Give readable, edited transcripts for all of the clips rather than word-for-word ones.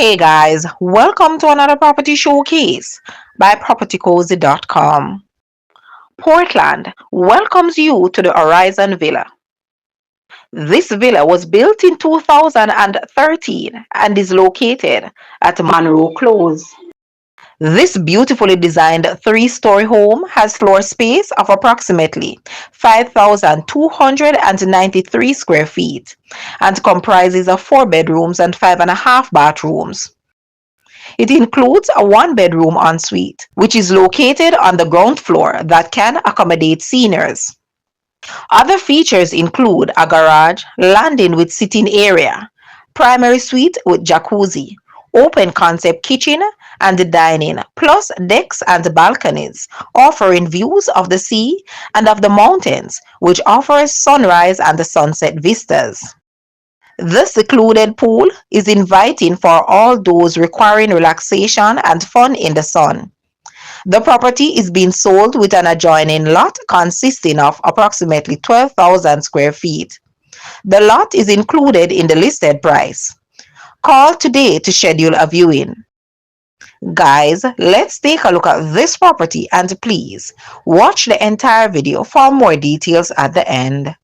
Hey guys, welcome to another property showcase by propertycozy.com. Portland welcomes you to the Horizon Villa. This villa was built in 2013 and is located at Munro Close. This beautifully designed three-story home has floor space of approximately 5,293 square feet and comprises of four bedrooms and five and a half bathrooms. It includes a one-bedroom ensuite, which is located on the ground floor that can accommodate seniors. Other features include a garage, landing with sitting area, primary suite with jacuzzi, open concept kitchen and dining, plus decks and balconies, offering views of the sea and of the mountains, which offers sunrise and sunset vistas. The secluded pool is inviting for all those requiring relaxation and fun in the sun. The property is being sold with an adjoining lot consisting of approximately 12,000 square feet. The lot is included in the listed price. Call today to schedule a viewing. Guys, let's take a look at this property and please watch the entire video for more details at the end.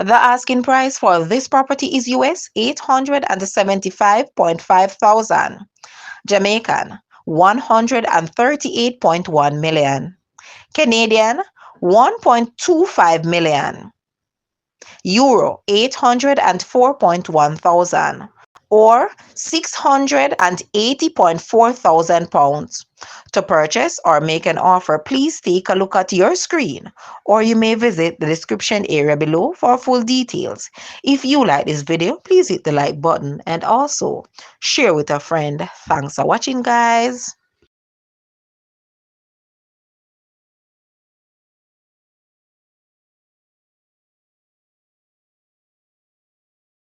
The asking price for this property is US 875.5 thousand, Jamaican 138.1 million, Canadian 1.25 million, Euro 804.1 thousand, or 680.4 thousand pounds. To purchase or make an offer, please take a look at your screen, or you may visit the description area below for full details. If you like this video, please hit the like button and also share with a friend. Thanks for watching, guys.